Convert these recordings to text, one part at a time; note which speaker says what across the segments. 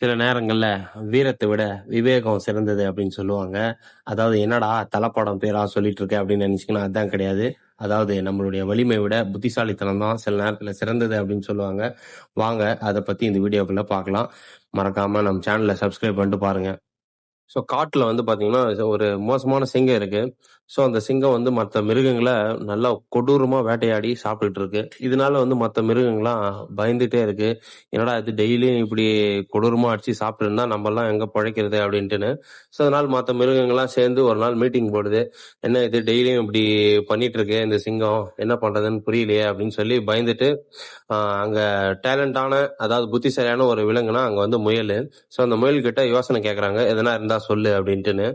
Speaker 1: சில நேரங்கள்ல வீரத்தை விட விவேகம் சிறந்தது அப்படின்னு சொல்லுவாங்க. அதாவது என்னடா தலப்படம் பேரா சொல்லிட்டு இருக்க அப்படின்னு நினைச்சீங்கன்னா அதான் கிடையாது. அதாவது நம்மளுடைய வலிமை விட புத்திசாலித்தனம் தான் சில நேரத்துல சிறந்தது அப்படின்னு சொல்லுவாங்க. வாங்க அதை பத்தி இந்த வீடியோக்குள்ள பார்க்கலாம். மறக்காம நம்ம சேனலை சப்ஸ்கிரைப் பண்ணிட்டு பாருங்க. ஸோ காட்டுல வந்து பாத்தீங்கன்னா ஒரு மோசமான சிங்கம் இருக்கு. ஸோ அந்த சிங்கம் வந்து மற்ற மிருகங்களை நல்லா கொடூரமா வேட்டையாடி சாப்பிட்டுட்டு இருக்கு. இதனால வந்து மற்ற மிருகங்கள்லாம் பயந்துட்டே இருக்கு. என்னடா இது டெய்லியும் இப்படி கொடூரமா அடிச்சு சாப்பிட்டு இருந்தா நம்ம எல்லாம் எங்க பிழைக்கிறது அப்படின்ட்டுன்னு. ஸோ அதனால மற்ற மிருகங்கள்லாம் சேர்ந்து ஒரு நாள் மீட்டிங் போடுது. என்ன இது டெய்லியும் இப்படி பண்ணிட்டு இருக்கு இந்த சிங்கம், என்ன பண்றதுன்னு புரியலையே அப்படின்னு சொல்லி பயந்துட்டு அங்க டேலண்டான அதாவது புத்திசாலியான ஒரு விலங்குனா அங்க வந்து முயல். ஸோ அந்த முயல் கிட்ட யோசனை கேட்கறாங்க, எதனா இருந்தா சொல்லு அப்படின்ட்டுன்னு.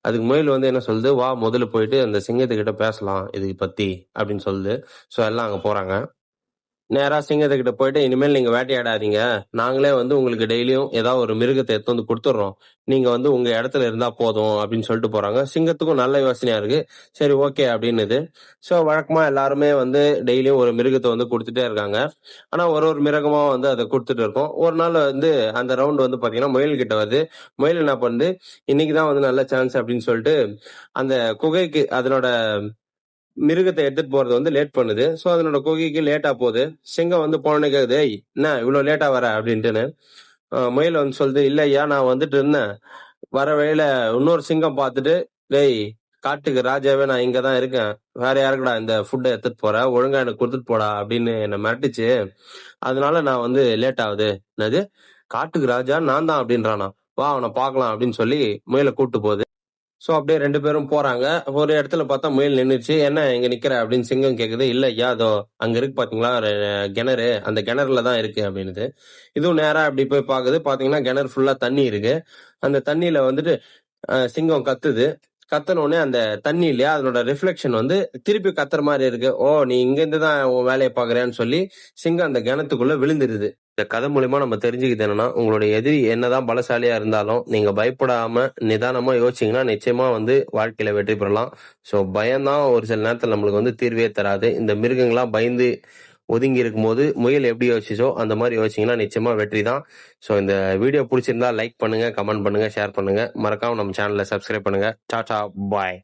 Speaker 1: அதுக்கு முயல் வந்து என்ன சொல்லுது, வா முதல்ல போயிட்டு அந்த சிங்கத்துக்கிட்ட பேசலாம் இதை பத்தி அப்படின்னு சொல்லுது. ஸோ எல்லாம் அங்க போறாங்க. நேரா சிங்கத்துக்கிட்ட போயிட்டு, இனிமேல் நீங்க வேட்டையாடாதீங்க, நாங்களே வந்து உங்களுக்கு டெய்லியும் ஏதாவது ஒரு மிருகத்தை எடுத்து வந்து கொடுத்துட்றோம், நீங்க வந்து உங்க இடத்துல இருந்தா போதும் அப்படின்னு சொல்லிட்டு போறாங்க. சிங்கத்துக்கும் நல்ல யோசனையா இருக்கு. சரி ஓகே அப்படின்னுது. ஸோ வழக்கமா எல்லாருமே வந்து டெய்லியும் ஒரு மிருகத்தை வந்து கொடுத்துட்டே இருக்காங்க. ஆனா ஒரு ஒரு மிருகமா வந்து அதை கொடுத்துட்டு இருக்கோம். ஒரு நாள் வந்து அந்த ரவுண்ட் வந்து பாத்தீங்கன்னா முயல் கிட்ட வருது. முயல் என்ன பண்ணுது, இன்னைக்குதான் வந்து நல்ல சான்ஸ் அப்படின்னு சொல்லிட்டு அந்த குகைக்கு அதனோட மிருகத்தை எடுத்துட்டு போறது வந்து லேட் பண்ணுது. சோ அதனோட குகைக்கு லேட்டா போகுது. சிங்கம் வந்து போனோடனே கேக்குது, ஏய் என்ன இவ்வளவு லேட்டா வர அப்படின்ட்டுன்னு. முயல் வந்து சொல்லுது, இல்ல ஐயா நான் வந்துட்டு இருந்தேன், வர வழியில இன்னொரு சிங்கம் பார்த்துட்டு, டேய் காட்டுக்கு ராஜாவே நான் இங்கதான் இருக்கேன், வேற யாருக்குடா இந்த ஃபுட்டை எடுத்துட்டு போற, ஒழுங்கா எனக்கு கொடுத்துட்டு போடா அப்படின்னு என்ன மிரட்டுச்சு, அதனால நான் வந்து லேட் ஆகுது. என்னது காட்டுக்கு ராஜா நான் தான் அப்படின்றானா, வா அவனை பார்க்கலாம் அப்படின்னு சொல்லி முயலை கூட்டு போகுது. சோ அப்படியே 2 பேரும் போறாங்க. ஒரு இடத்துல பார்த்தா முயல் நின்னுச்சு. என்ன இங்க நிக்கிற அப்படின்னு சிங்கம் கேக்குது. இல்ல ஐயா அதோ அங்க இருக்கு பாத்தீங்களா கிணறு, அந்த கிணறுல தான் இருக்கு அப்படின்னுது. இதுவும் நேரா அப்படி போய் பாக்குது. பாத்தீங்கன்னா கிணறு ஃபுல்லா தண்ணி இருக்கு. அந்த தண்ணியில வந்துட்டு சிங்கம் கத்துது. கத்தன உடனே அந்த தண்ணி இல்லையா அதனோட ரிஃப்ளெக்ஷன் வந்து திருப்பி கத்துற மாதிரி இருக்கு. ஓ நீ இங்க இருந்து தான் உன் வேலையை பாக்குறேன்னு சொல்லி சிங்கம் அந்த கிணத்துக்குள்ள விழுந்துருது. இந்த கதை மூலியமா நம்ம தெரிஞ்சுக்கிது என்னன்னா, உங்களுடைய எதிரி என்னதான் பலசாலியா இருந்தாலும் நீங்க பயப்படாம நிதானமா யோசிச்சீங்கன்னா நிச்சயமா வந்து வாழ்க்கையில வெற்றி பெறலாம். ஸோ பயம்தான் ஒரு சில நேரத்தில் நம்மளுக்கு வந்து தீர்வே தராது. இந்த மிருகங்கள்லாம் பயந்து ஒதுங்கி இருக்கும்போது முயல் எப்படி யோசிச்சோ அந்த மாதிரி யோசிச்சீங்கன்னா நிச்சயமா வெற்றி தான். ஸோ இந்த வீடியோ பிடிச்சிருந்தா லைக் பண்ணுங்க, கமெண்ட் பண்ணுங்க, ஷேர் பண்ணுங்க. மறக்காம நம்ம சேனலை சப்ஸ்கிரைப் பண்ணுங்க. டாடா பாய்.